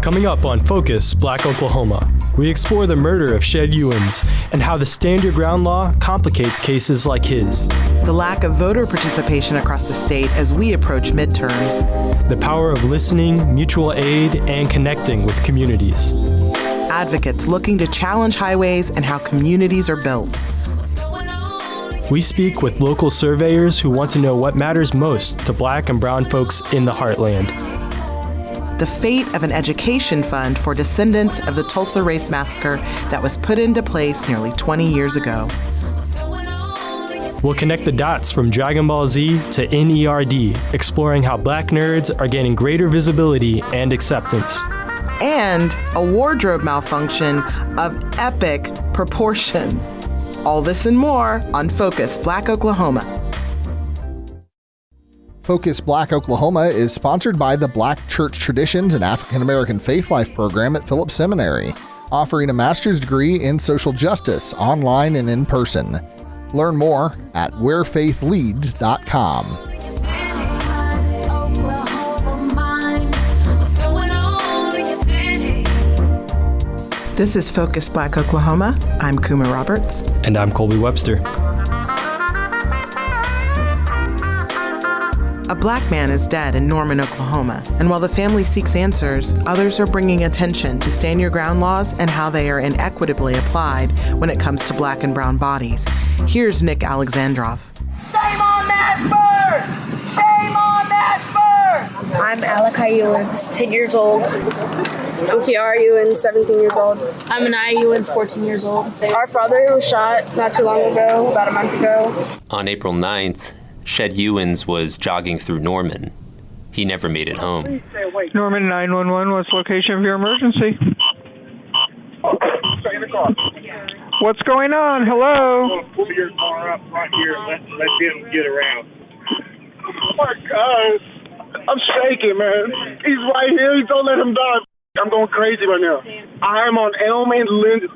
Coming up on Focus, Black Oklahoma, we explore the murder of Shed Ewins and how the Stand Your Ground law complicates cases like his. The lack of voter participation across the state as we approach midterms. The power of listening, mutual aid, and connecting with communities. Advocates looking to challenge highways and how communities are built. We speak with local surveyors who want to know what matters most to Black and brown folks in the heartland. The fate of an education fund for descendants of the Tulsa Race Massacre that was put into place nearly 20 years ago. We'll connect the dots from Dragon Ball Z to NERD, exploring how Black nerds are gaining greater visibility and acceptance. And a wardrobe malfunction of epic proportions. All this and more on Focus Black Oklahoma. Focus Black Oklahoma is sponsored by the Black Church Traditions and African American Faith Life program at Phillips Seminary, offering a master's degree in social justice online and in person. Learn more at wherefaithleads.com. This is Focus Black Oklahoma. I'm Kuma Roberts. And I'm Colby Webster. A Black man is dead in Norman, Oklahoma, and while the family seeks answers, others are bringing attention to Stand Your Ground laws and how they are inequitably applied when it comes to Black and brown bodies. Here's Nick Alexandrov. Shame on Nashburn! Shame on Nashburn! I'm Alakai Ewins, 10 years old. I'm Kiara Ewins, 17 years old. I'm Anaya Ewins, 14 years old. Our father was shot not too long ago, about a month ago. On April 9th, Shed Ewins was jogging through Norman. He never made it home. Norman 911, what's the location of your emergency? What's going on? Hello? Pull your car up right here and let them get around. Oh my God. I'm shaking, man. He's right here. He don't let him die. I'm going crazy right now. I'm on Elm and Lindsay.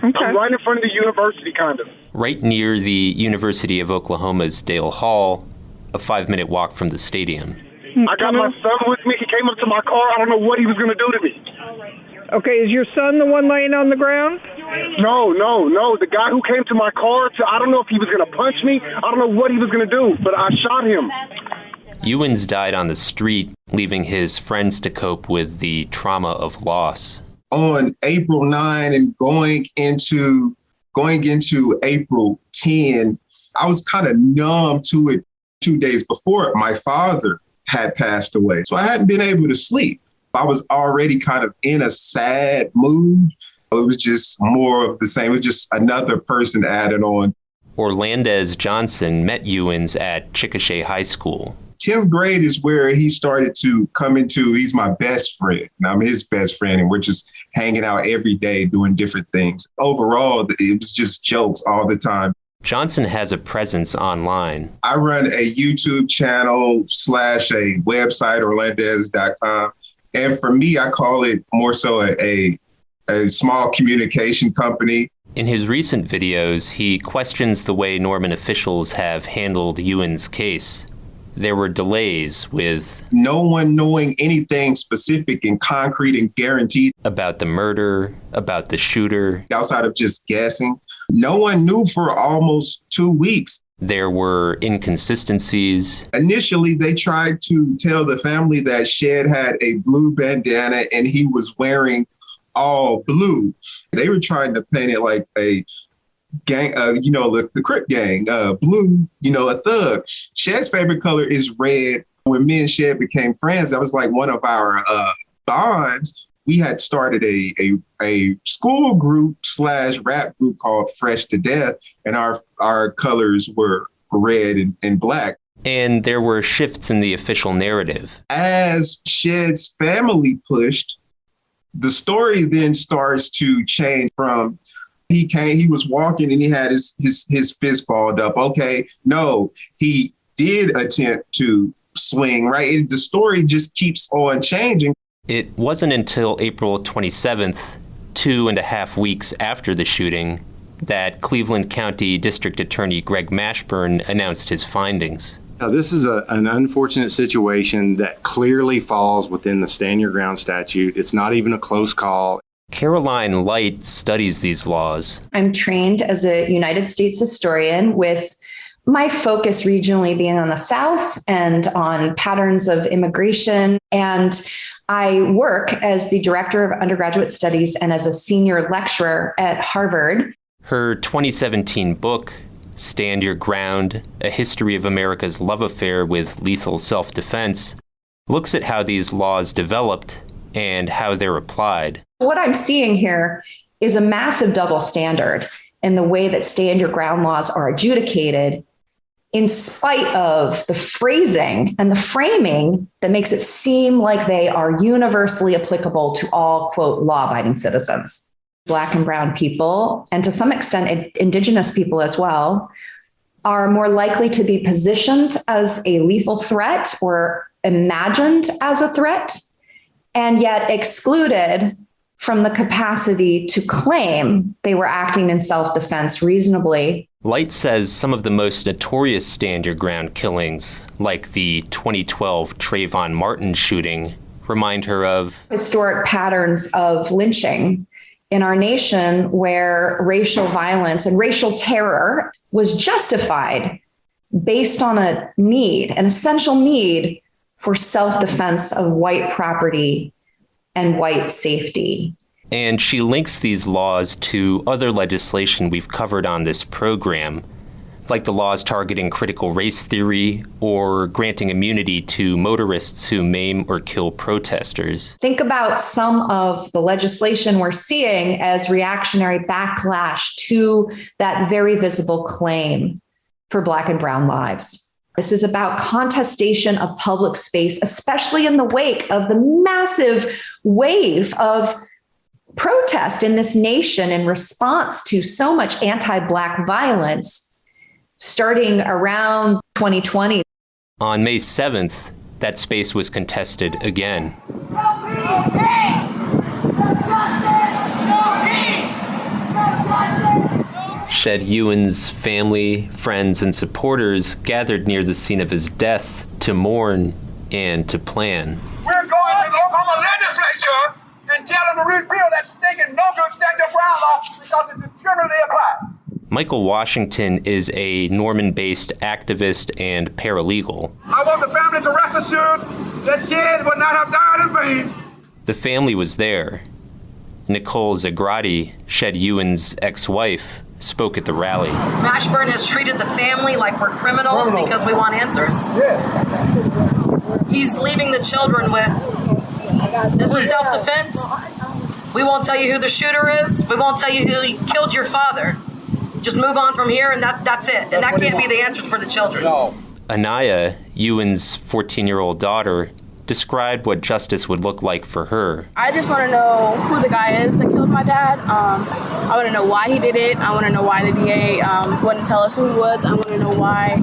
Okay. I'm right in front of the university, kind of. Right near the University of Oklahoma's Dale Hall, a 5-minute walk from the stadium. I got my son with me. He came up to my car. I don't know what he was going to do to me. Okay, is your son the one laying on the ground? No. The guy who came to my car, I don't know if he was going to punch me. I don't know what he was going to do, but I shot him. Ewins died on the street, leaving his friends to cope with the trauma of loss. On April 9 and going into April 10, I was kind of numb to it 2 days before. My father had passed away, so I hadn't been able to sleep. I was already kind of in a sad mood. It was just more of the same. It was just another person added on. Orlandez Johnson met Ewins at Chickasha High School. 10th grade is where he started to come into, he's my best friend, and I'm his best friend, and we're just hanging out every day doing different things. Overall, it was just jokes all the time. Johnson has a presence online. I run a YouTube channel / a website, orlandez.com. And for me, I call it more so a small communication company. In his recent videos, he questions the way Norman officials have handled Ewins' case. There were delays with no one knowing anything specific and concrete and guaranteed about the murder, about the shooter. Outside of just guessing, no one knew for almost 2 weeks. There were inconsistencies. Initially, they tried to tell the family that Shed had a blue bandana and he was wearing all blue. They were trying to paint it like a gang, the Crip gang, blue, a thug. Shed's favorite color is red. When me and Shed became friends, that was like one of our bonds. We had started a school group / rap group called Fresh to Death, and our colors were red and black. And there were shifts in the official narrative. As Shed's family pushed, the story then starts to change from he was walking and he had his fist balled up. Okay, no, he did attempt to swing, right? The story just keeps on changing. It wasn't until April 27th, 2.5 weeks after the shooting, that Cleveland County District Attorney Greg Mashburn announced his findings. Now, this is an unfortunate situation that clearly falls within the Stand Your Ground statute. It's not even a close call. Caroline Light studies these laws. I'm trained as a United States historian, with my focus regionally being on the South and on patterns of immigration. And I work as the director of undergraduate studies and as a senior lecturer at Harvard. Her 2017 book, Stand Your Ground, A History of America's Love Affair with Lethal Self-Defense, looks at how these laws developed and how they're applied. What I'm seeing here is a massive double standard in the way that stand your ground laws are adjudicated, in spite of the phrasing and the framing that makes it seem like they are universally applicable to all, quote, law-abiding citizens. Black and brown people, and to some extent Indigenous people as well, are more likely to be positioned as a lethal threat or imagined as a threat, and yet excluded from the capacity to claim they were acting in self-defense reasonably. Light says some of the most notorious Stand Your Ground killings, like the 2012 Trayvon Martin shooting, remind her of historic patterns of lynching in our nation, where racial violence and racial terror was justified based on a need, an essential need for self-defense of white property and white safety. And she links these laws to other legislation we've covered on this program, like the laws targeting critical race theory or granting immunity to motorists who maim or kill protesters. Think about some of the legislation we're seeing as reactionary backlash to that very visible claim for Black and brown lives. This is about contestation of public space, especially in the wake of the massive wave of protest in this nation in response to so much anti-Black violence starting around 2020. On May 7th, that space was contested again. Shed Ewan's family, friends, and supporters gathered near the scene of his death to mourn and to plan. We're going to the Oklahoma legislature and tell them to repeal that stinking no-good Stand Your Ground law because it's discriminately applied. Michael Washington is a Norman-based activist and paralegal. I want the family to rest assured that Shed would not have died in vain. The family was there. Nicole Zagrati, Shed Ewan's ex-wife, spoke at the rally. Mashburn has treated the family like we're criminals because we want answers. Yes. He's leaving the children with, this was self-defense. We won't tell you who the shooter is. We won't tell you who killed your father. Just move on from here, and that's it. And that can't be the answers for the children. No. Anaya, Ewan's 14-year-old daughter, described what justice would look like for her. I just want to know who the guy is that killed my dad. I want to know why he did it. I want to know why the DA wouldn't tell us who he was. I want to know why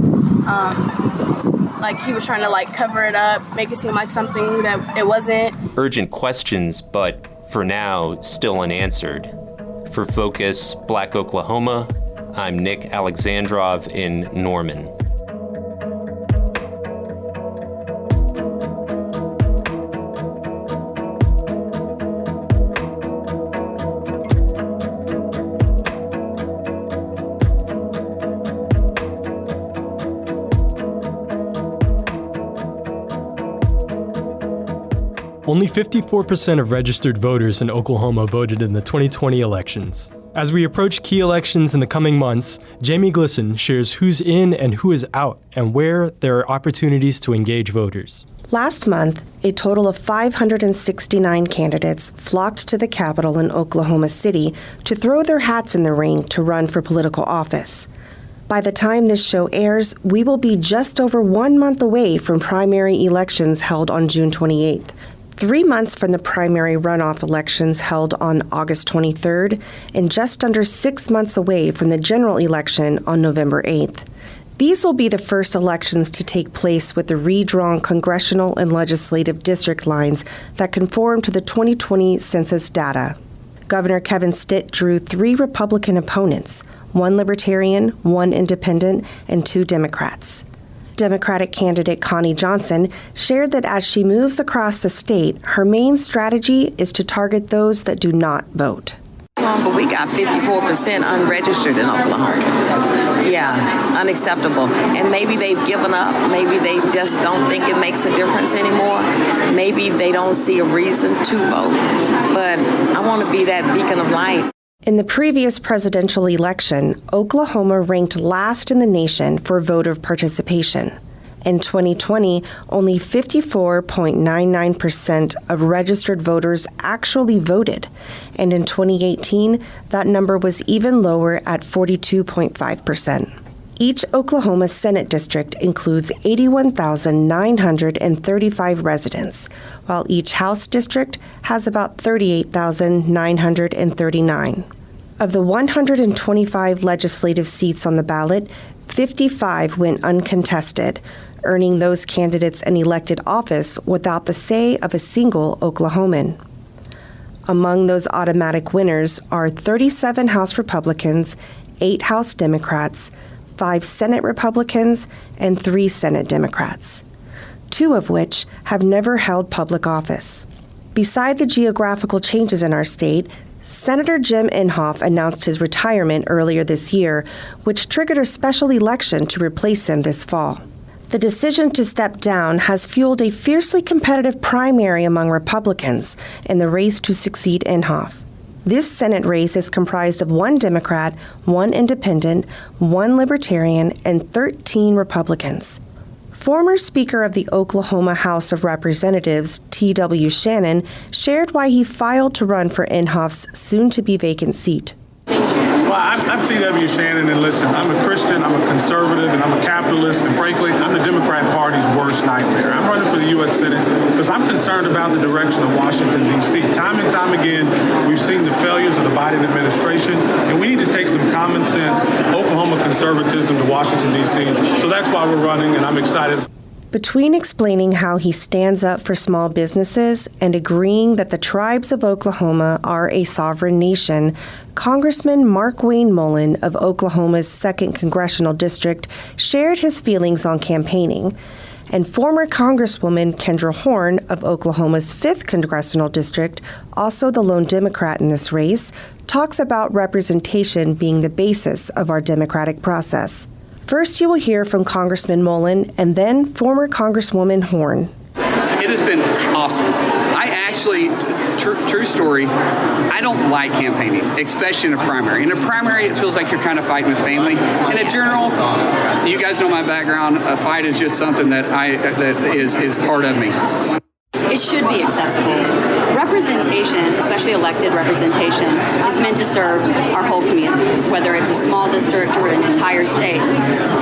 he was trying to cover it up, make it seem like something that it wasn't. Urgent questions, but for now, still unanswered. For Focus Black Oklahoma, I'm Nick Alexandrov in Norman. Only 54% of registered voters in Oklahoma voted in the 2020 elections. As we approach key elections in the coming months, Jamie Glisson shares who's in and who is out and where there are opportunities to engage voters. Last month, a total of 569 candidates flocked to the Capitol in Oklahoma City to throw their hats in the ring to run for political office. By the time this show airs, we will be just over 1 month away from primary elections held on June 28th. 3 months from the primary runoff elections held on August 23rd, and just under 6 months away from the general election on November 8th. These will be the first elections to take place with the redrawn congressional and legislative district lines that conform to the 2020 census data. Governor Kevin Stitt drew 3 Republican opponents, 1 Libertarian, 1 Independent, and 2 Democrats. Democratic candidate Connie Johnson shared that as she moves across the state, her main strategy is to target those that do not vote. But we got 54% unregistered in Oklahoma. Yeah, unacceptable. And maybe they've given up. Maybe they just don't think it makes a difference anymore. Maybe they don't see a reason to vote. But I want to be that beacon of light. In the previous presidential election, Oklahoma ranked last in the nation for voter participation. In 2020, only 54.99% of registered voters actually voted, and in 2018, that number was even lower at 42.5%. Each Oklahoma Senate district includes 81,935 residents, while each House district has about 38,939. Of the 125 legislative seats on the ballot, 55 went uncontested, earning those candidates an elected office without the say of a single Oklahoman. Among those automatic winners are 37 House Republicans, 8 House Democrats, 5 Senate Republicans, and 3 Senate Democrats, 2 of which have never held public office. Beside the geographical changes in our state, Senator Jim Inhofe announced his retirement earlier this year, which triggered a special election to replace him this fall. The decision to step down has fueled a fiercely competitive primary among Republicans in the race to succeed Inhofe. This Senate race is comprised of 1 Democrat, 1 Independent, 1 Libertarian, and 13 Republicans. Former Speaker of the Oklahoma House of Representatives, T.W. Shannon, shared why he filed to run for Inhofe's soon-to-be vacant seat. Well, I'm T.W. Shannon, and listen, I'm a Christian, I'm a conservative, and I'm a capitalist, and frankly, I'm the Democrat Party's worst nightmare. I'm running for the U.S. Senate because I'm concerned about the direction of Washington, D.C. Time and time again, we've seen the failures of the Biden administration, and we need to take some common sense Oklahoma conservatism to Washington, D.C. So that's why we're running, and I'm excited. Between explaining how he stands up for small businesses and agreeing that the tribes of Oklahoma are a sovereign nation, Congressman Mark Wayne Mullen of Oklahoma's 2nd Congressional District shared his feelings on campaigning. And former Congresswoman Kendra Horn of Oklahoma's 5th Congressional District, also the lone Democrat in this race, talks about representation being the basis of our democratic process. First, you will hear from Congressman Mullen and then former Congresswoman Horn. It has been awesome. I actually, true story, I don't like campaigning, especially in a primary. In a primary, it feels like you're kind of fighting with family. In a general, you guys know my background, a fight is just something that is part of me. It should be accessible. Representation, especially elected representation, is meant to serve our whole communities, whether it's a small district or an entire state.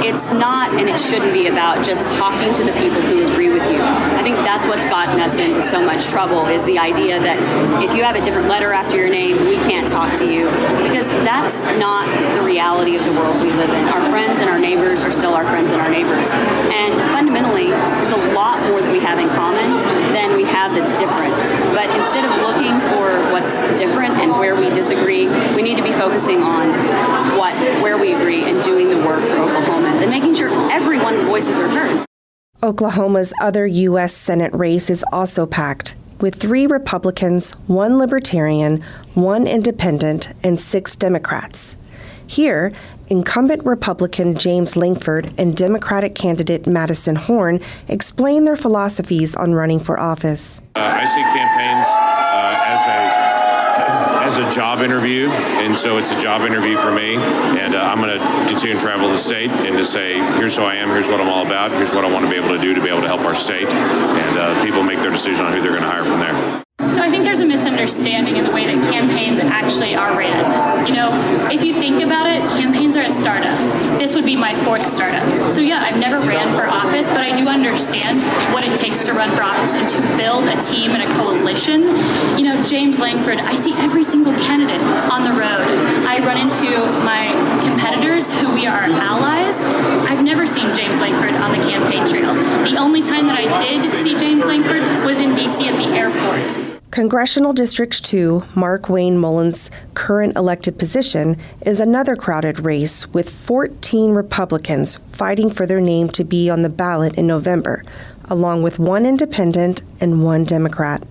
It's not, and it shouldn't be about just talking to the people who agree with you. I think that's what's gotten us into so much trouble, is the idea that if you have a different letter after your name, we can't talk to you, because that's not the reality of the worlds we live in. Our friends and our neighbors are still our friends and our neighbors. And fundamentally, there's a lot more that we have in common than we have that's different. But instead of looking for what's different and where we disagree, we need to be focusing on where we agree and doing the work for Oklahomans and making sure everyone's voices are heard. Oklahoma's other U.S. Senate race is also packed, with 3 Republicans, 1 Libertarian, 1 Independent, and 6 Democrats. Here, incumbent Republican James Langford and Democratic candidate Madison Horn explain their philosophies on running for office. I see campaigns as a job interview, and so it's a job interview for me, and I'm going to continue to travel the state and to say, here's who I am, here's what I'm all about, here's what I want to be able to do to be able to help our state, and people make their decision on who they're going to hire from there. So I think there's a misunderstanding in the way that campaigns actually are ran. You know, if you think about it, campaigns are a startup. This would be my 4th startup. So yeah, I've never ran for office, but I do understand what it takes to run for office and to build a team and a coalition. You know, James Langford, I see every single candidate on the road. I run into my competitors who we are allies. I've never seen James Langford on the campaign trail. The only time that I did see James Langford was in D.C. at the airport. Congressional District 2, Mark Wayne Mullen's current elected position, is another crowded race with 14 Republicans fighting for their name to be on the ballot in November, along with one independent and one Democrat.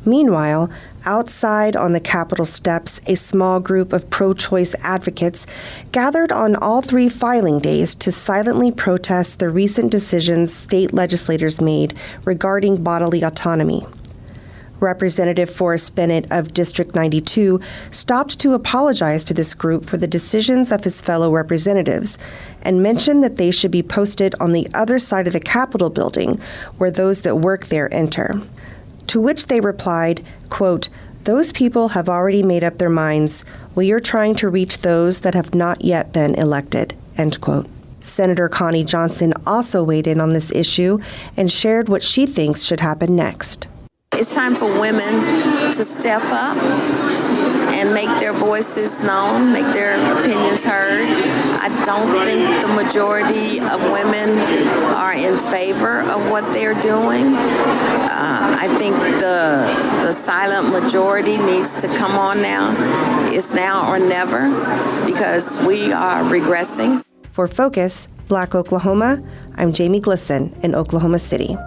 Meanwhile, outside on the Capitol steps, a small group of pro-choice advocates gathered on all 3 filing days to silently protest the recent decisions state legislators made regarding bodily autonomy. Representative Forrest Bennett of District 92 stopped to apologize to this group for the decisions of his fellow representatives and mentioned that they should be posted on the other side of the Capitol building where those that work there enter. To which they replied, quote, "Those people have already made up their minds. We are trying to reach those that have not yet been elected," end quote. Senator Connie Johnson also weighed in on this issue and shared what she thinks should happen next. It's time for women to step up and make their voices known, make their opinions heard. I don't think the majority of women are in favor of what they're doing. I think the silent majority needs to come on now. It's now or never because we are regressing. For Focus, Black Oklahoma, I'm Jamie Glisson in Oklahoma City.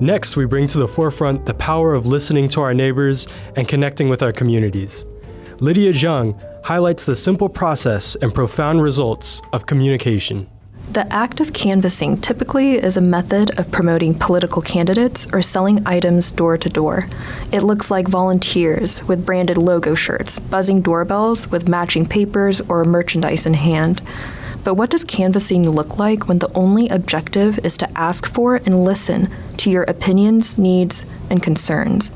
Next, we bring to the forefront the power of listening to our neighbors and connecting with our communities. Lydia Jeong highlights the simple process and profound results of communication. The act of canvassing typically is a method of promoting political candidates or selling items door to door. It looks like volunteers with branded logo shirts, buzzing doorbells with matching papers or merchandise in hand. But what does canvassing look like when the only objective is to ask for and listen to your opinions, needs, and concerns?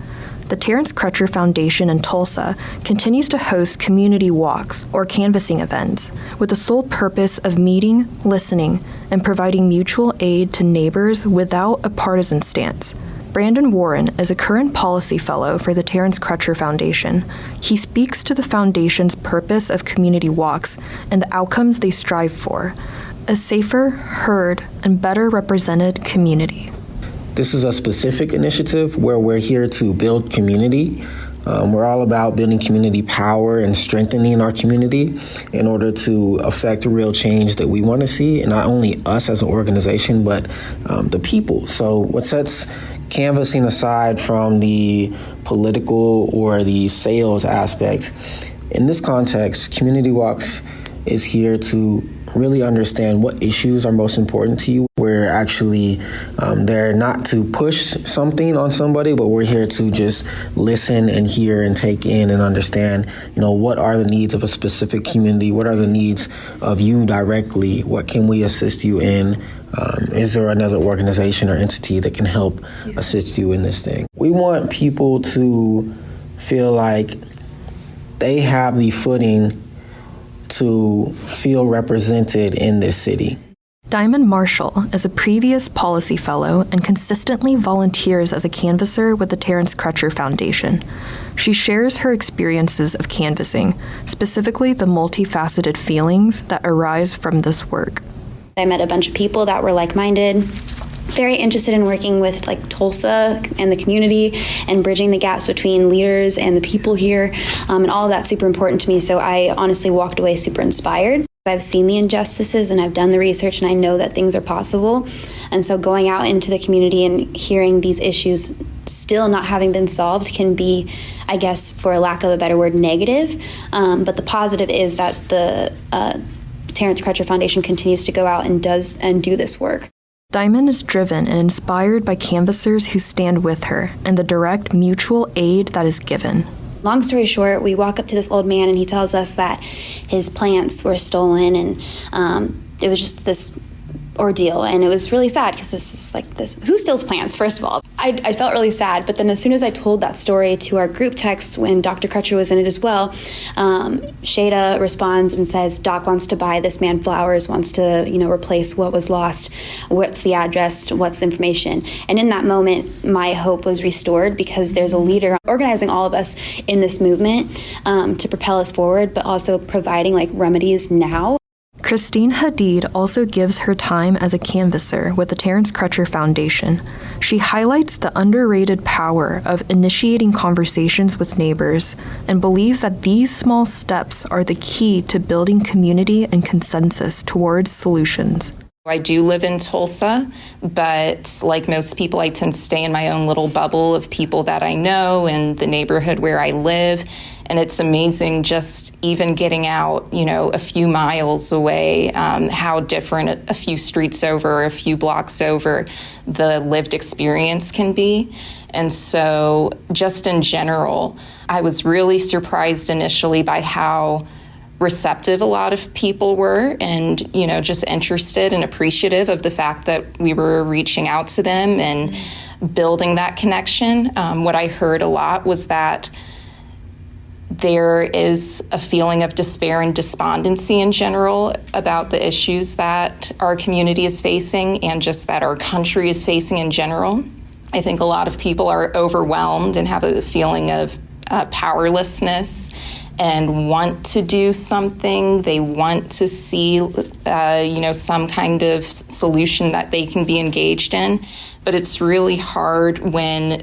The Terrence Crutcher Foundation in Tulsa continues to host community walks or canvassing events with the sole purpose of meeting, listening, and providing mutual aid to neighbors without a partisan stance. Brandon Warren is a current policy fellow for the Terrence Crutcher Foundation. He speaks to the foundation's purpose of community walks and the outcomes they strive for: a safer, heard, and better represented community. This is a specific initiative where we're here to build community. We're all about building community power and strengthening our community in order to affect real change that we want to see, and not only us as an organization, but the people. So what sets canvassing aside from the political or the sales aspect, in this context, Community Walks is here to really understand what issues are most important to you. We're actually there not to push something on somebody, but we're here to just listen and hear and take in and understand, what are the needs of a specific community? What are the needs of you directly? What can we assist you in? Is there another organization or entity that can help assist you in this thing? We want people to feel like they have the footing to feel represented in this city. Diamond Marshall is a previous policy fellow and consistently volunteers as a canvasser with the Terrence Crutcher Foundation. She shares her experiences of canvassing, specifically the multifaceted feelings that arise from this work. I met a bunch of people that were like-minded, very interested in working with Tulsa and the community and bridging the gaps between leaders and the people here, and all of that's super important to me. So I honestly walked away super inspired. I've seen the injustices and I've done the research and I know that things are possible. And so going out into the community and hearing these issues still not having been solved can be, I guess, for lack of a better word, negative. But the positive is that the Terrence Crutcher Foundation continues to go out and do this work. Diamond is driven and inspired by canvassers who stand with her and the direct mutual aid that is given. Long story short, we walk up to this old man and he tells us that his plants were stolen, and it was just this ordeal, and it was really sad because this is like this. Who steals plants? First of all, I felt really sad, but then as soon as I told that story to our group text when Dr. Crutcher was in it as well, Shada responds and says, "Doc wants to buy this man flowers, wants to replace what was lost. What's the address? What's the information?" And in that moment, my hope was restored because there's a leader organizing all of us in this movement to propel us forward, but also providing like remedies now. Christine Hadid also gives her time as a canvasser with the Terrence Crutcher Foundation. She highlights the underrated power of initiating conversations with neighbors and believes that these small steps are the key to building community and consensus towards solutions. I do live in Tulsa, but like most people, I tend to stay in my own little bubble of people that I know and the neighborhood where I live. And it's amazing just even getting out, a few miles away, how different a few streets over, a few blocks over, the lived experience can be. And so just in general, I was really surprised initially by how receptive a lot of people were and, just interested and appreciative of the fact that we were reaching out to them and building that connection. What I heard a lot was that there is a feeling of despair and despondency in general about the issues that our community is facing and just that our country is facing in general. I think a lot of people are overwhelmed and have a feeling of powerlessness and want to do something. They want to see, some kind of solution that they can be engaged in. But it's really hard when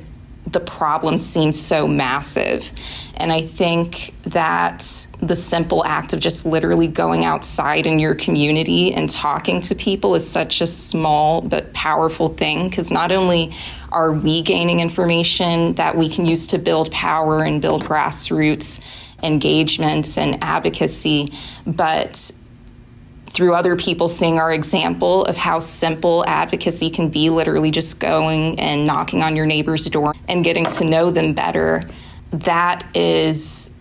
the problem seems so massive. And I think that the simple act of just literally going outside in your community and talking to people is such a small but powerful thing, because not only are we gaining information that we can use to build power and build grassroots engagements and advocacy, but through other people seeing our example of how simple advocacy can be, literally just going and knocking on your neighbor's door and getting to know them better, that is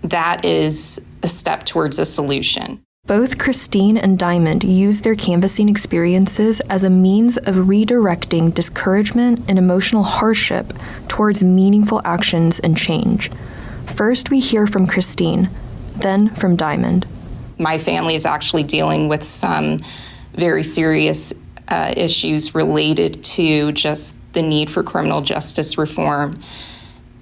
a step towards a solution. Both Christine and Diamond use their canvassing experiences as a means of redirecting discouragement and emotional hardship towards meaningful actions and change. First, we hear from Christine, then from Diamond. My family is actually dealing with some very serious issues related to just the need for criminal justice reform.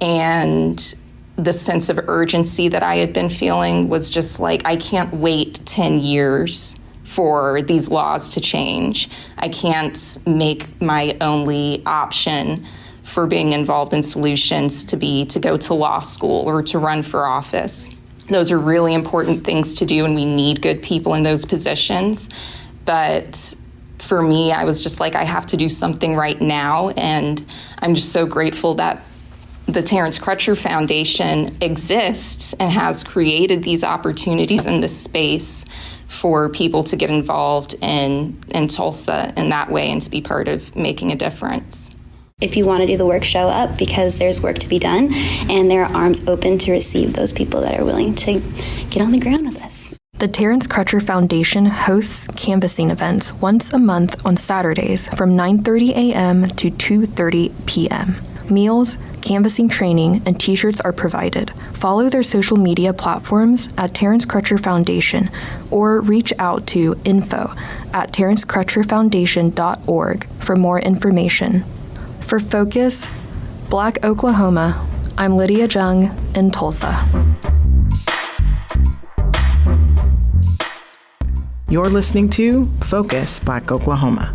And the sense of urgency that I had been feeling was just like, I can't wait 10 years for these laws to change. I can't make my only option for being involved in solutions to go to law school or to run for office. Those are really important things to do, and we need good people in those positions. But for me, I was just like, I have to do something right now. And I'm just so grateful that the Terrence Crutcher Foundation exists and has created these opportunities in this space for people to get involved in Tulsa in that way and to be part of making a difference. If you want to do the work, show up, because there's work to be done, and there are arms open to receive those people that are willing to get on the ground with us. The Terrence Crutcher Foundation hosts canvassing events once a month on Saturdays from 9:30 a.m. to 2:30 p.m. Meals, canvassing training, and t-shirts are provided. Follow their social media platforms at Terrence Crutcher Foundation or reach out to info@terrencecrutcherfoundation.org for more information. For Focus, Black Oklahoma, I'm Lydia Jeong in Tulsa. You're listening to Focus, Black Oklahoma.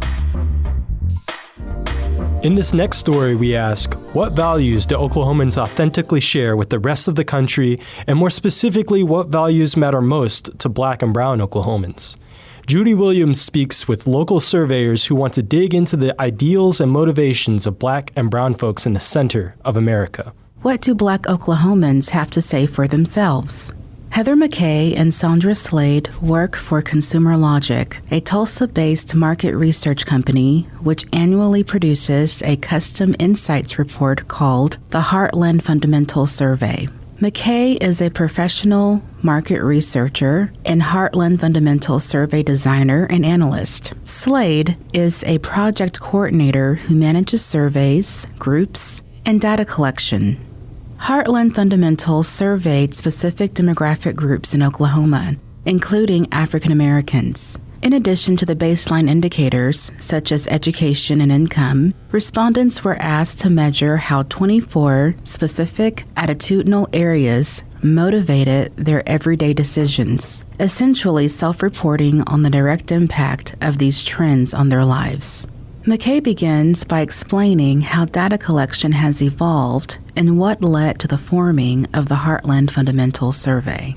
In this next story, we ask, what values do Oklahomans authentically share with the rest of the country, and more specifically, what values matter most to Black and Brown Oklahomans? Juddie Williams speaks with local surveyors who want to dig into the ideals and motivations of Black and Brown folks in the center of America. What do Black Oklahomans have to say for themselves? Heather McKay and Sandra Slade work for Consumer Logic, a Tulsa-based market research company which annually produces a custom insights report called the Heartland Fundamental Survey. McKay is a professional market researcher and Heartland Fundamental survey designer and analyst. Slade is a project coordinator who manages surveys, groups, and data collection. Heartland Fundamental surveyed specific demographic groups in Oklahoma, including African Americans. In addition to the baseline indicators, such as education and income, respondents were asked to measure how 24 specific attitudinal areas motivated their everyday decisions, essentially self-reporting on the direct impact of these trends on their lives. McKay begins by explaining how data collection has evolved and what led to the forming of the Heartland Fundamental Survey.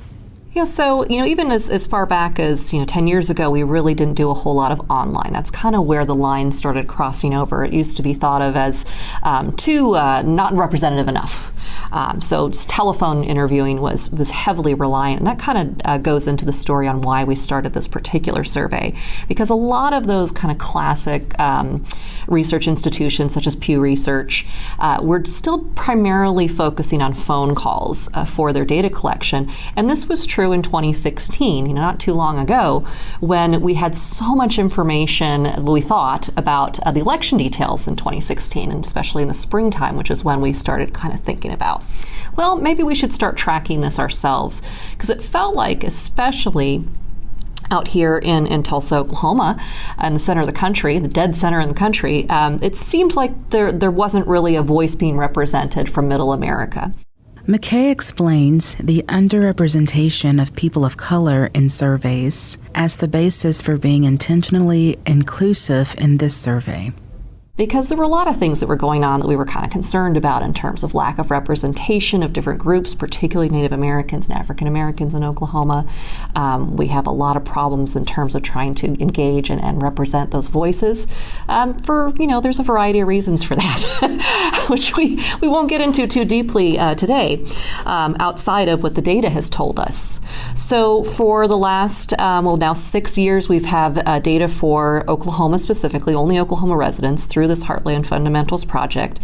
Yeah, so, even as far back as, 10 years ago, we really didn't do a whole lot of online. That's kind of where the line started crossing over. It used to be thought of as too not representative enough. So telephone interviewing was heavily reliant, and that kind of goes into the story on why we started this particular survey, because a lot of those kind of classic research institutions, such as Pew Research, were still primarily focusing on phone calls for their data collection, and this was true in 2016, not too long ago, when we had so much information, we thought, about the election details in 2016, and especially in the springtime, which is when we started kind of thinking about, well, maybe we should start tracking this ourselves, because it felt like, especially out here in Tulsa, Oklahoma, in the center of the country, the dead center in the country, it seemed like there wasn't really a voice being represented from Middle America. McKay explains the underrepresentation of people of color in surveys as the basis for being intentionally inclusive in this survey. Because there were a lot of things that were going on that we were kind of concerned about in terms of lack of representation of different groups, particularly Native Americans and African Americans in Oklahoma. We have a lot of problems in terms of trying to engage and represent those voices. There's a variety of reasons for that, which we won't get into too deeply today, outside of what the data has told us. So for the last, now 6 years, we've have data for Oklahoma specifically, only Oklahoma residents, through this Heartland Fundamentals project,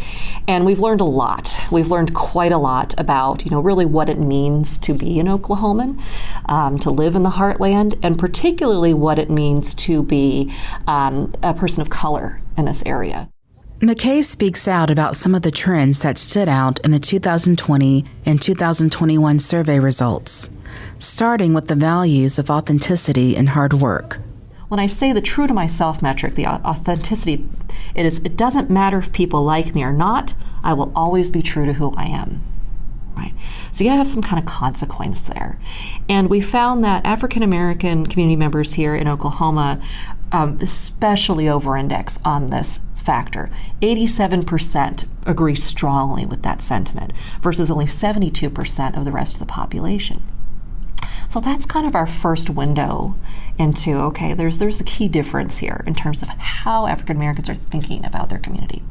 and we've learned a lot. We've learned quite a lot about, really what it means to be an Oklahoman, to live in the Heartland, and particularly what it means to be a person of color in this area. McKay speaks out about some of the trends that stood out in the 2020 and 2021 survey results, starting with the values of authenticity and hard work. When I say the true to myself metric, the authenticity, it doesn't matter if people like me or not, I will always be true to who I am. Right? So you gotta have some kind of consequence there. And we found that African American community members here in Oklahoma especially over-index on this factor. 87% agree strongly with that sentiment versus only 72% of the rest of the population. So that's kind of our first window into, okay, there's a key difference here in terms of how African Americans are thinking about their community,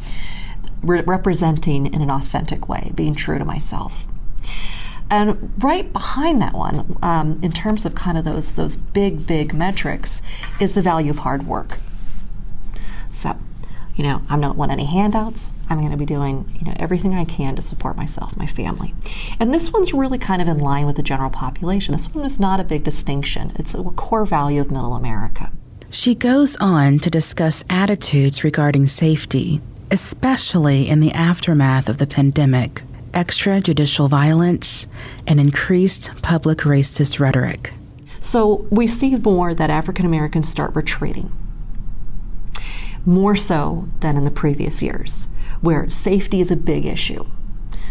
representing in an authentic way, being true to myself. And right behind that one, in terms of kind of those big metrics, is the value of hard work. So, I don't want any handouts. I'm going to be doing, everything I can to support myself, my family. And this one's really kind of in line with the general population. This one is not a big distinction. It's a core value of Middle America. She goes on to discuss attitudes regarding safety, especially in the aftermath of the pandemic, extrajudicial violence, and increased public racist rhetoric. So we see more that African Americans start retreating, more so than in the previous years, where safety is a big issue.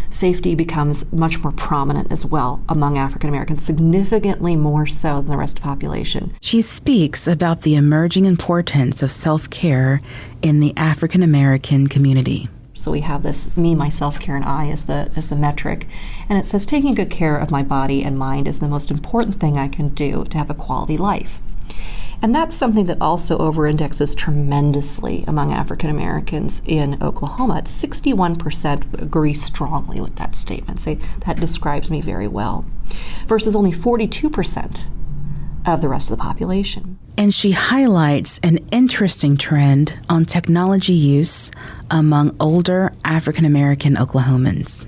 Safety becomes much more prominent as well among African Americans, significantly more so than the rest of the population. She speaks about the emerging importance of self-care in the African American community. So we have this me, myself, care, and I as the metric, and it says taking good care of my body and mind is the most important thing I can do to have a quality life. And that's something that also over-indexes tremendously among African Americans in Oklahoma. It's 61% agree strongly with that statement, say that describes me very well, versus only 42% of the rest of the population. And she highlights an interesting trend on technology use among older African American Oklahomans.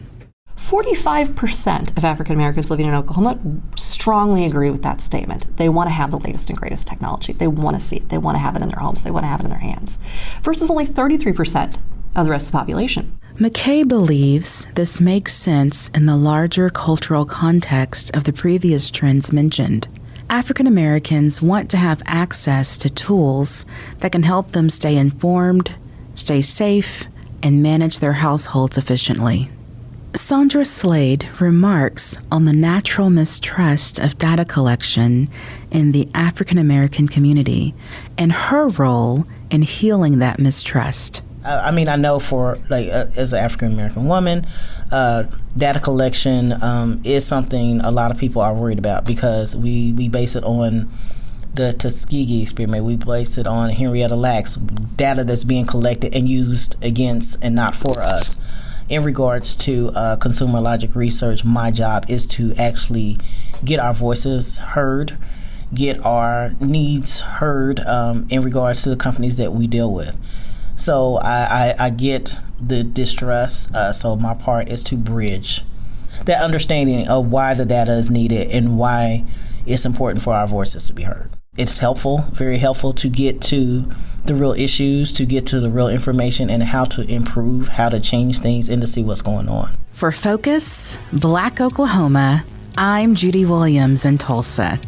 45% of African Americans living in Oklahoma strongly agree with that statement. They want to have the latest and greatest technology. They want to see it. They want to have it in their homes. They want to have it in their hands. Versus only 33% of the rest of the population. McKay believes this makes sense in the larger cultural context of the previous trends mentioned. African Americans want to have access to tools that can help them stay informed, stay safe, and manage their households efficiently. Sandra Slade remarks on the natural mistrust of data collection in the African American community and her role in healing that mistrust. I mean, I know for, as an African American woman, data collection is something a lot of people are worried about because we base it on the Tuskegee experiment. We base it on Henrietta Lacks, data that's being collected and used against and not for us. In regards to consumer logic research, my job is to actually get our voices heard, get our needs heard in regards to the companies that we deal with. So I get the distrust, so my part is to bridge that understanding of why the data is needed and why it's important for our voices to be heard. It's helpful, very helpful to get to the real issues, to get to the real information and how to improve, how to change things, and to see what's going on. For Focus, Black Oklahoma, I'm Juddie Williams in Tulsa.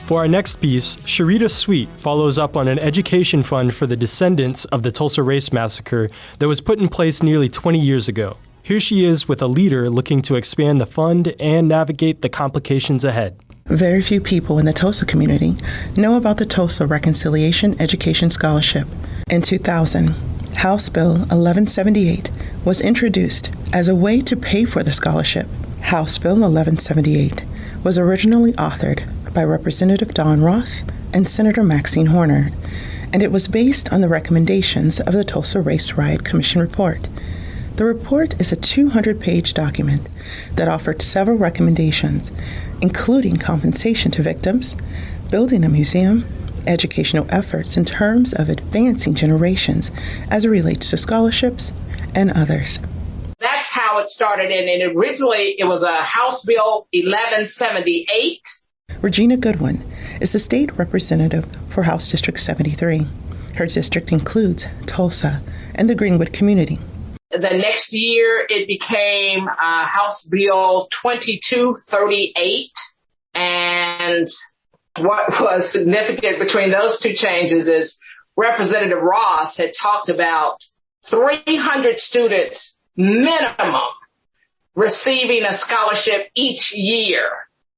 For our next piece, Sharita Sweet follows up on an education fund for the descendants of the Tulsa Race Massacre that was put in place nearly 20 years ago. Here she is with a leader looking to expand the fund and navigate the complications ahead. Very few people in the Tulsa community know about the Tulsa Reconciliation Education Scholarship. In 2000, House Bill 1178 was introduced as a way to pay for the scholarship. House Bill 1178 was originally authored by Representative Don Ross and Senator Maxine Horner, and it was based on the recommendations of the Tulsa Race Riot Commission report. The report is a 200-page document that offered several recommendations, including compensation to victims, building a museum, educational efforts in terms of advancing generations as it relates to scholarships, and others. That's how it started, and originally it was a House Bill 1178. Regina Goodwin is the state representative for House District 73. Her district includes Tulsa and the Greenwood community. The next year, it became House Bill 2238. And what was significant between those two changes is Representative Ross had talked about 300 students minimum receiving a scholarship each year.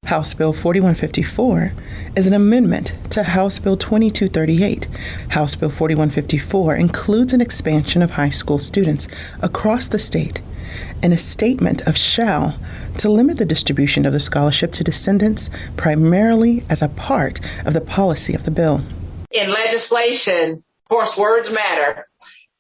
House Bill 4154 is an amendment to House Bill 2238. House Bill 4154 includes an expansion of high school students across the state and a statement of shall to limit the distribution of the scholarship to descendants primarily as a part of the policy of the bill. In legislation, of course, words matter,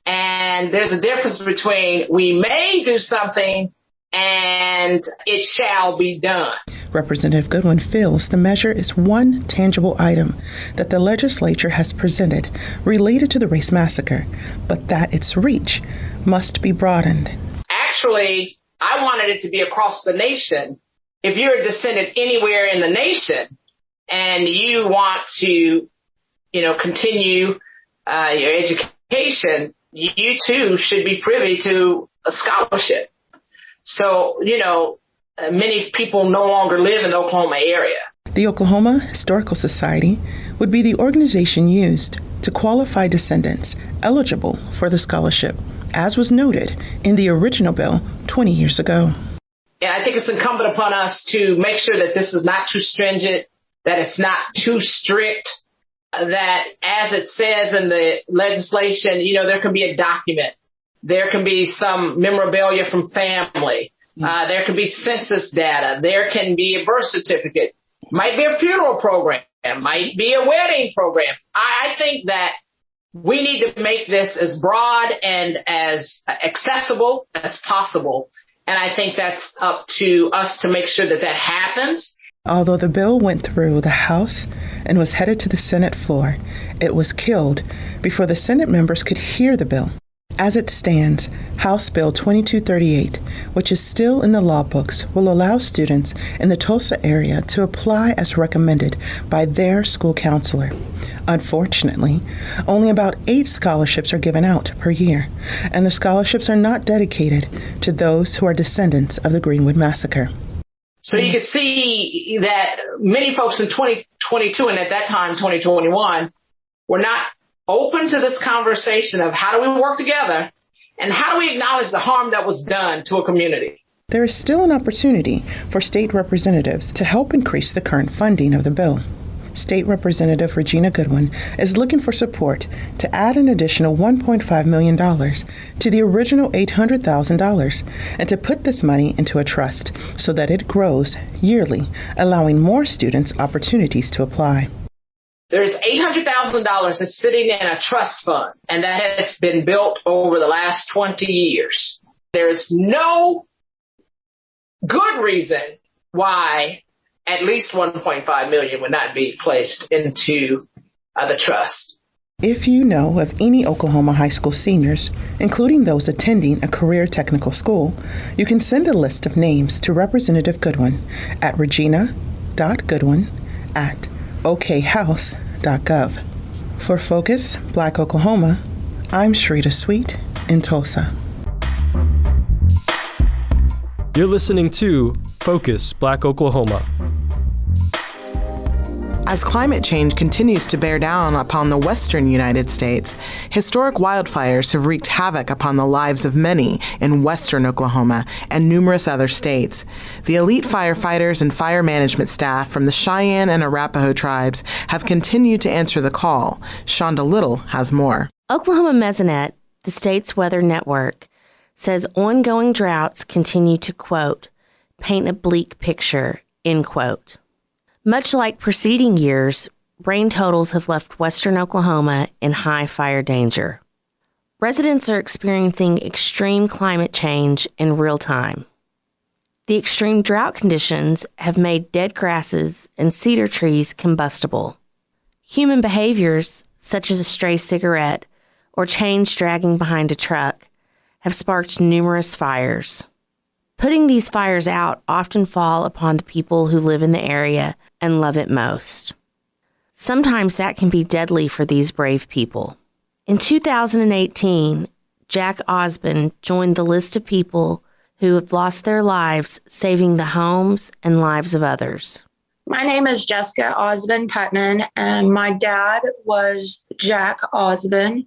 and there's a difference between we may do something and it shall be done. Representative Goodwin feels the measure is one tangible item that the legislature has presented related to the race massacre, but that its reach must be broadened. Actually, I wanted it to be across the nation. If you're a descendant anywhere in the nation and you want to, continue your education, you too should be privy to a scholarship. So, many people no longer live in the Oklahoma area. The Oklahoma Historical Society would be the organization used to qualify descendants eligible for the scholarship, as was noted in the original bill 20 years ago. And I think it's incumbent upon us to make sure that this is not too stringent, that it's not too strict, that as it says in the legislation, there can be a document. There can be some memorabilia from family. There can be census data. There can be a birth certificate. Might be a funeral program. Might be a wedding program. I think that We need to make this as broad and as accessible as possible. And I think that's up to us to make sure that that happens. Although the bill went through the House and was headed to the Senate floor, it was killed before the Senate members could hear the bill. As it stands, House Bill 2238, which is still in the law books, will allow students in the Tulsa area to apply as recommended by their school counselor. Unfortunately, only about 8 scholarships are given out per year, and the scholarships are not dedicated to those who are descendants of the Greenwood Massacre. So you can see that many folks in 2022 and at that time 2021 were not open to this conversation of how do we work together and how do we acknowledge the harm that was done to a community. There is still an opportunity for state representatives to help increase the current funding of the bill. State Representative Regina Goodwin is looking for support to add an additional $1.5 million to the original $800,000 and to put this money into a trust so that it grows yearly, allowing more students opportunities to apply. There's $800,000 that's sitting in a trust fund, and that has been built over the last 20 years. There's no good reason why at least $1.5 million would not be placed into the trust. If you know of any Oklahoma high school seniors, including those attending a career technical school, you can send a list of names to Representative Goodwin at regina.goodwin@okhouse.gov. For Focus Black Oklahoma, I'm Sharita Sweet in Tulsa. You're listening to Focus Black Oklahoma. As climate change continues to bear down upon the western United States, historic wildfires have wreaked havoc upon the lives of many in western Oklahoma and numerous other states. The elite firefighters and fire management staff from the Cheyenne and Arapaho tribes have continued to answer the call. Shonda Little has more. Oklahoma Mesonet, the state's weather network, says ongoing droughts continue to, quote, paint a bleak picture, end quote. Much like preceding years, rain totals have left western Oklahoma in high fire danger. Residents are experiencing extreme climate change in real time. The extreme drought conditions have made dead grasses and cedar trees combustible. Human behaviors, such as a stray cigarette or chains dragging behind a truck, have sparked numerous fires. Putting these fires out often fall upon the people who live in the area and love it most. Sometimes that can be deadly for these brave people. In 2018, Jack Osmond joined the list of people who have lost their lives saving the homes and lives of others. My name is Jessica Osmond Putman, and my dad was Jack Osmond.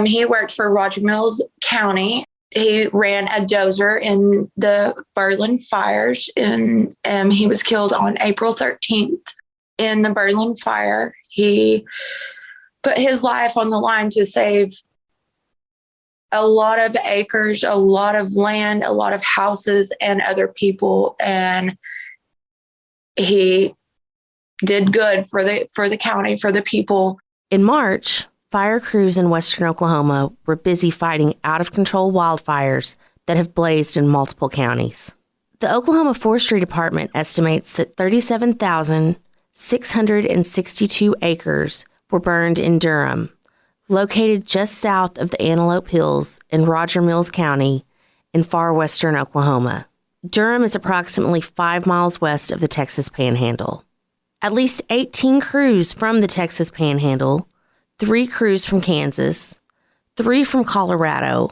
He worked for Roger Mills County. He ran a dozer in the Berlin fires, and he was killed on April 13th in the Berlin fire. He put his life on the line to save a lot of acres, a lot of land, a lot of houses, and other people. And he did good for the county, for the people. In March, fire crews in western Oklahoma were busy fighting out-of-control wildfires that have blazed in multiple counties. The Oklahoma Forestry Department estimates that 37,662 acres were burned in Durham, located just south of the Antelope Hills in Roger Mills County in far western Oklahoma. Durham is approximately 5 miles west of the Texas Panhandle. At least 18 crews from the Texas Panhandle, 3 crews from Kansas, 3 from Colorado,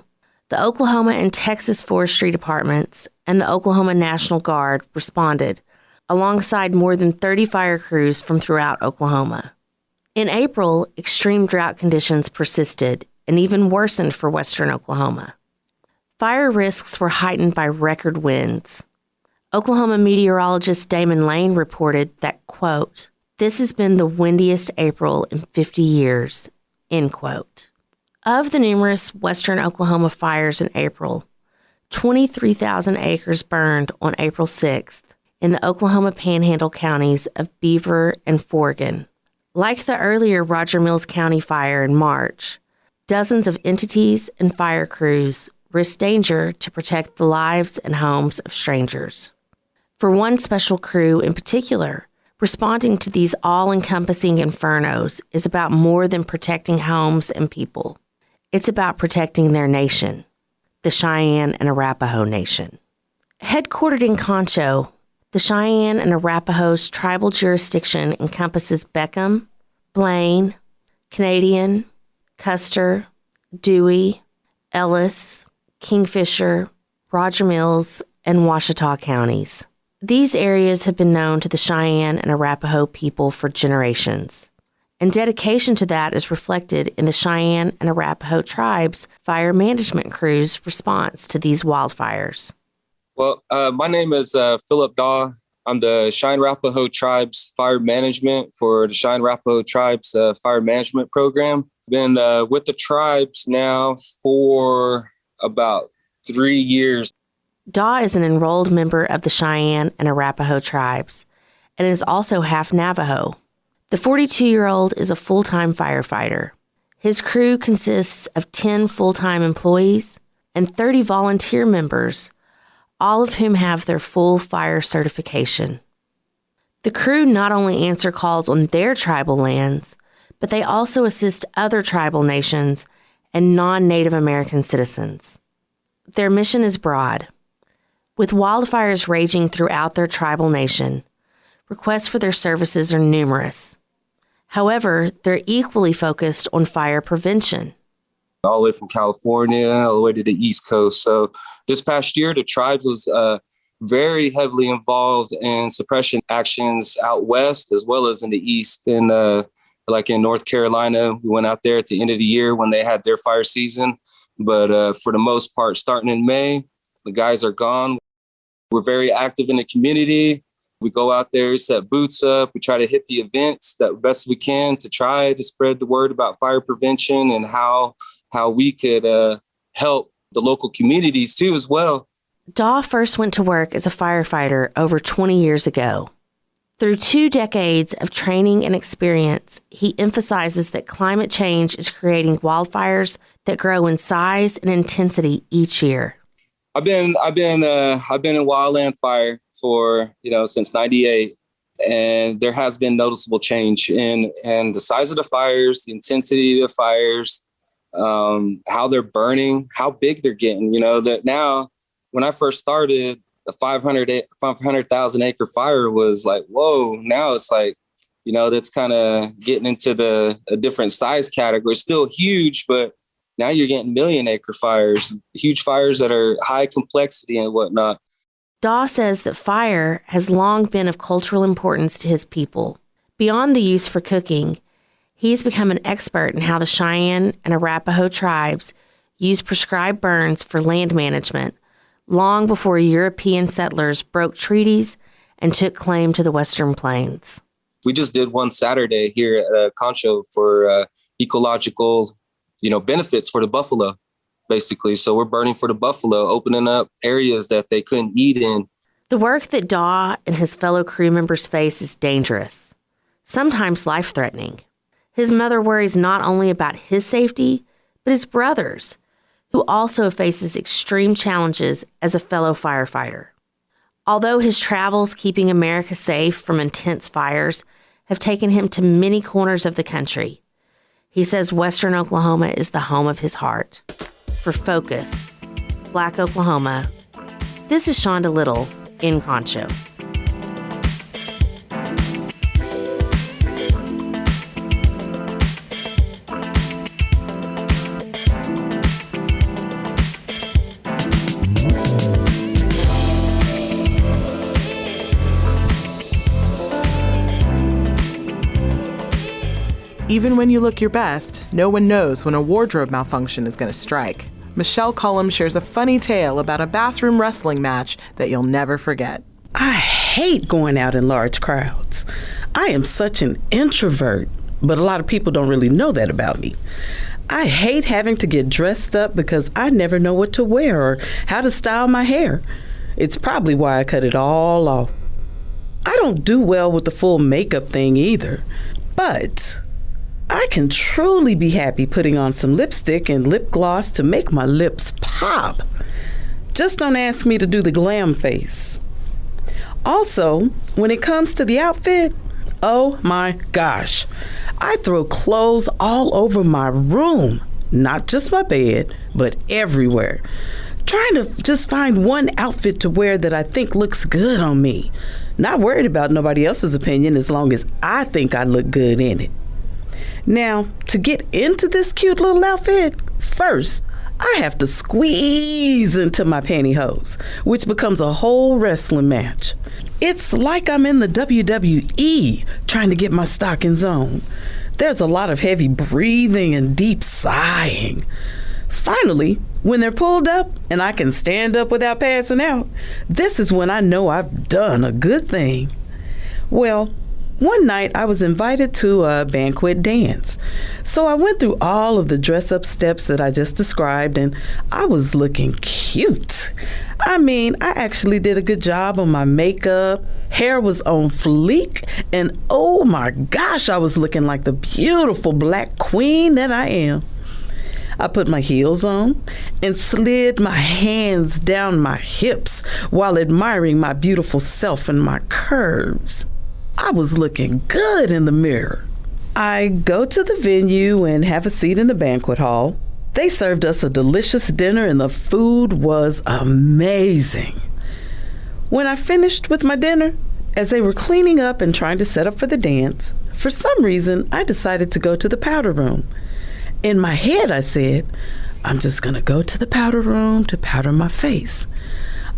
the Oklahoma and Texas Forestry Departments, and the Oklahoma National Guard responded, alongside more than 30 fire crews from throughout Oklahoma. In April, extreme drought conditions persisted and even worsened for western Oklahoma. Fire risks were heightened by record winds. Oklahoma meteorologist Damon Lane reported that, quote, "This has been the windiest April in 50 years," end quote. Of the numerous western Oklahoma fires in April, 23,000 acres burned on April 6th in the Oklahoma Panhandle counties of Beaver and Forgan. Like the earlier Roger Mills County fire in March, dozens of entities and fire crews risk danger to protect the lives and homes of strangers. For one special crew in particular, responding to these all-encompassing infernos is about more than protecting homes and people. It's about protecting their nation, the Cheyenne and Arapaho Nation. Headquartered in Concho, the Cheyenne and Arapaho's tribal jurisdiction encompasses Beckham, Blaine, Canadian, Custer, Dewey, Ellis, Kingfisher, Roger Mills, and Washita counties. These areas have been known to the Cheyenne and Arapaho people for generations, and dedication to that is reflected in the Cheyenne and Arapaho tribes' fire management crew's response to these wildfires. Well, my name is Philip Daw. I'm the Cheyenne Arapaho Tribes Fire Management for the Cheyenne Arapaho Tribes Fire Management Program. Been with the tribes now for about 3 years. Daw is an enrolled member of the Cheyenne and Arapaho tribes and is also half Navajo. The 42-year-old is a full-time firefighter. His crew consists of 10 full-time employees and 30 volunteer members, all of whom have their full fire certification. The crew not only answer calls on their tribal lands, but they also assist other tribal nations and non-Native American citizens. Their mission is broad. With wildfires raging throughout their tribal nation, requests for their services are numerous. However, they're equally focused on fire prevention. All the way from California, all the way to the East Coast. So this past year, the tribes was very heavily involved in suppression actions out west, as well as in the East. And like in North Carolina, we went out there at the end of the year when they had their fire season. But for the most part, starting in May, the guys are gone. We're very active in the community. We go out there, set boots up. We try to hit the events that best we can to try to spread the word about fire prevention and how we could help the local communities too as well. Daw first went to work as a firefighter over 20 years ago. Through 2 decades of training and experience, he emphasizes that climate change is creating wildfires that grow in size and intensity each year. I've been in wildland fire for since '98, and there has been noticeable change in the size of the fires, the intensity of the fires, how they're burning, how big they're getting. That now, when I first started, a 500,000 acre fire was like, whoa. Now it's like, that's kind of getting into a different size category. Still huge, but now you're getting million-acre fires, huge fires that are high complexity and whatnot. Daw says that fire has long been of cultural importance to his people. Beyond the use for cooking, he's become an expert in how the Cheyenne and Arapaho tribes use prescribed burns for land management long before European settlers broke treaties and took claim to the Western Plains. We just did one Saturday here at Concho for ecological benefits for the buffalo, basically. So we're burning for the buffalo, opening up areas that they couldn't eat in. The work that Daw and his fellow crew members face is dangerous, sometimes life-threatening. His mother worries not only about his safety, but his brother's, who also faces extreme challenges as a fellow firefighter. Although his travels keeping America safe from intense fires have taken him to many corners of the country, he says Western Oklahoma is the home of his heart. For Focus, Black Oklahoma, this is Shonda Little in Concho. Even when you look your best, no one knows when a wardrobe malfunction is going to strike. Michelle Cullum shares a funny tale about a bathroom wrestling match that you'll never forget. I hate going out in large crowds. I am such an introvert, but a lot of people don't really know that about me. I hate having to get dressed up because I never know what to wear or how to style my hair. It's probably why I cut it all off. I don't do well with the full makeup thing either. But I can truly be happy putting on some lipstick and lip gloss to make my lips pop. Just don't ask me to do the glam face. Also, when it comes to the outfit, oh my gosh, I throw clothes all over my room, not just my bed, but everywhere. Trying to just find one outfit to wear that I think looks good on me. Not worried about nobody else's opinion as long as I think I look good in it. Now, to get into this cute little outfit, first, I have to squeeze into my pantyhose, which becomes a whole wrestling match. It's like I'm in the WWE trying to get my stockings on. There's a lot of heavy breathing and deep sighing. Finally, when they're pulled up and I can stand up without passing out, this is when I know I've done a good thing. Well, one night I was invited to a banquet dance. So I went through all of the dress-up steps that I just described, and I was looking cute. I mean, I actually did a good job on my makeup. Hair was on fleek, and oh my gosh, I was looking like the beautiful black queen that I am. I put my heels on and slid my hands down my hips while admiring my beautiful self and my curves. I was looking good in the mirror. I go to the venue and have a seat in the banquet hall. They served us a delicious dinner and the food was amazing. When I finished with my dinner, as they were cleaning up and trying to set up for the dance, for some reason I decided to go to the powder room. In my head I said, I'm just going to go to the powder room to powder my face.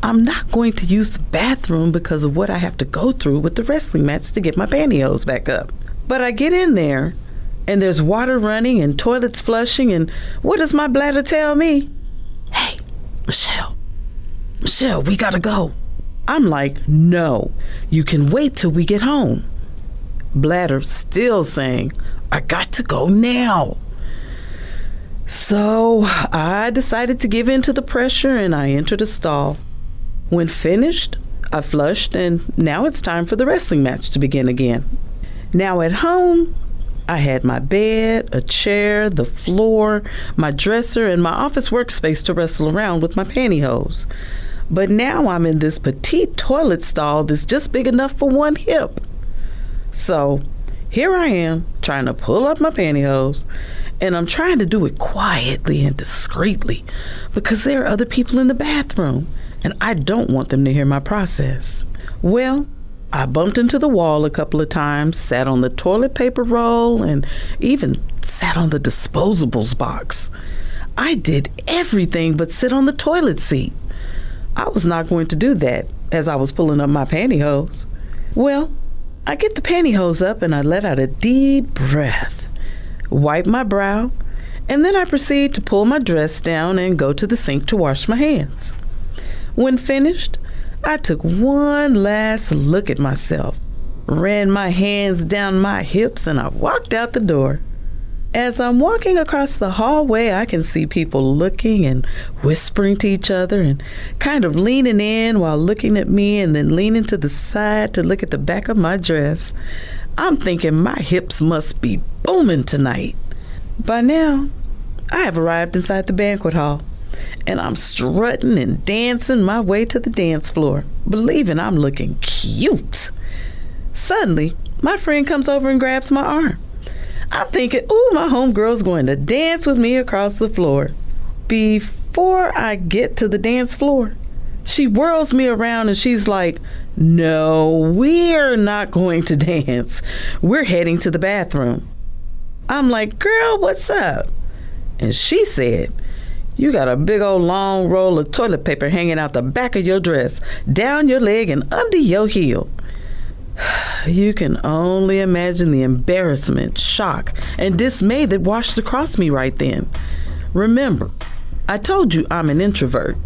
I'm not going to use the bathroom because of what I have to go through with the wrestling match to get my pantyhose back up. But I get in there, and there's water running and toilets flushing, and what does my bladder tell me? Hey, Michelle, we gotta go. I'm like, no, you can wait till we get home. Bladder still saying, I got to go now. So I decided to give in to the pressure, and I entered a stall. When finished, I flushed, and now it's time for the wrestling match to begin again. Now at home, I had my bed, a chair, the floor, my dresser, and my office workspace to wrestle around with my pantyhose. But now I'm in this petite toilet stall that's just big enough for one hip. So here I am trying to pull up my pantyhose, and I'm trying to do it quietly and discreetly because there are other people in the bathroom, and I don't want them to hear my process. Well, I bumped into the wall a couple of times, sat on the toilet paper roll, and even sat on the disposables box. I did everything but sit on the toilet seat. I was not going to do that as I was pulling up my pantyhose. Well, I get the pantyhose up and I let out a deep breath, wipe my brow, and then I proceed to pull my dress down and go to the sink to wash my hands. When finished, I took one last look at myself, ran my hands down my hips, and I walked out the door. As I'm walking across the hallway, I can see people looking and whispering to each other and kind of leaning in while looking at me and then leaning to the side to look at the back of my dress. I'm thinking my hips must be booming tonight. By now, I have arrived inside the banquet hall, and I'm strutting and dancing my way to the dance floor, believing I'm looking cute. Suddenly, my friend comes over and grabs my arm. I'm thinking, ooh, my homegirl's going to dance with me across the floor. Before I get to the dance floor, she whirls me around and she's like, no, we're not going to dance. We're heading to the bathroom. I'm like, girl, what's up? And she said, you got a big old long roll of toilet paper hanging out the back of your dress, down your leg and under your heel. You can only imagine the embarrassment, shock, and dismay that washed across me right then. Remember, I told you I'm an introvert,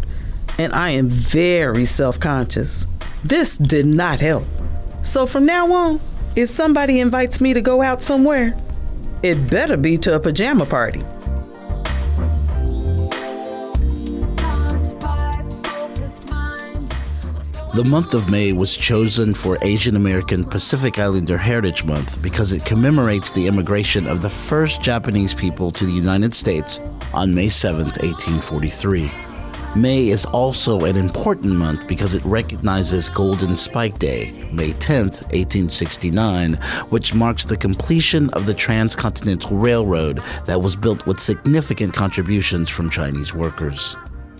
and I am very self-conscious. This did not help. So from now on, if somebody invites me to go out somewhere, it better be to a pajama party. The month of May was chosen for Asian American Pacific Islander Heritage Month because it commemorates the immigration of the first Japanese people to the United States on May 7, 1843. May is also an important month because it recognizes Golden Spike Day, May 10, 1869, which marks the completion of the Transcontinental Railroad that was built with significant contributions from Chinese workers.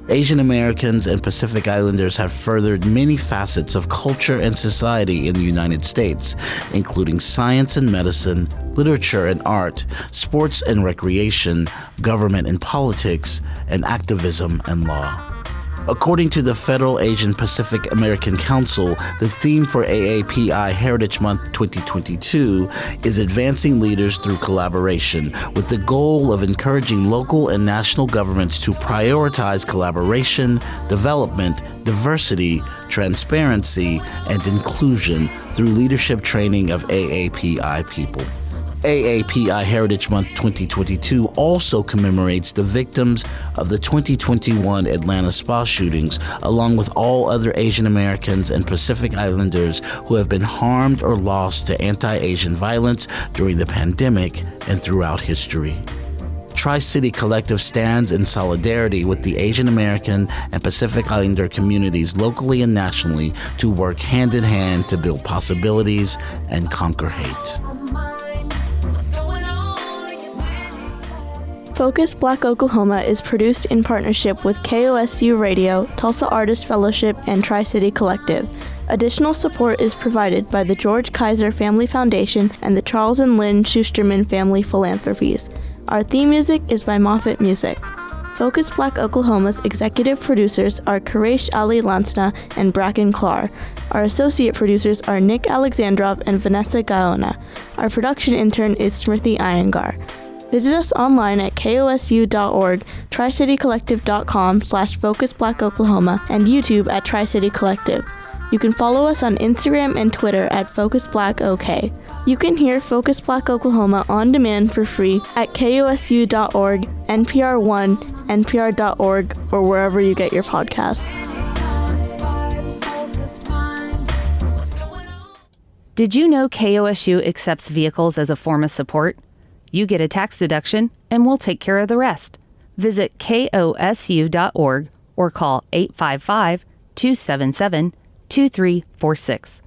Asian Americans and Pacific Islanders have furthered many facets of culture and society in the United States, including science and medicine, literature and art, sports and recreation, government and politics, and activism and law. According to the Federal Asian Pacific American Council, the theme for AAPI Heritage Month 2022 is advancing leaders through collaboration, with the goal of encouraging local and national governments to prioritize collaboration, development, diversity, transparency, and inclusion through leadership training of AAPI people. AAPI Heritage Month 2022 also commemorates the victims of the 2021 Atlanta spa shootings, along with all other Asian Americans and Pacific Islanders who have been harmed or lost to anti-Asian violence during the pandemic and throughout history. Tri-City Collective stands in solidarity with the Asian American and Pacific Islander communities locally and nationally to work hand in hand to build possibilities and conquer hate. Focus Black Oklahoma is produced in partnership with KOSU Radio, Tulsa Artist Fellowship, and Tri-City Collective. Additional support is provided by the George Kaiser Family Foundation and the Charles and Lynn Schusterman Family Philanthropies. Our theme music is by Moffat Music. Focus Black Oklahoma's executive producers are Quresh Ali Lansna and Bracken Clark. Our associate producers are Nick Alexandrov and Vanessa Gaona. Our production intern is Smriti Iyengar. Visit us online at kosu.org, tricitycollective.com/FocusBlackOklahoma, and YouTube at Tri-City Collective. You can follow us on Instagram and Twitter at FocusBlackOK. You can hear Focus Black Oklahoma on demand for free at kosu.org, NPR One, NPR.org, or wherever you get your podcasts. Did you know KOSU accepts vehicles as a form of support? You get a tax deduction, and we'll take care of the rest. Visit kosu.org or call 855-277-2346.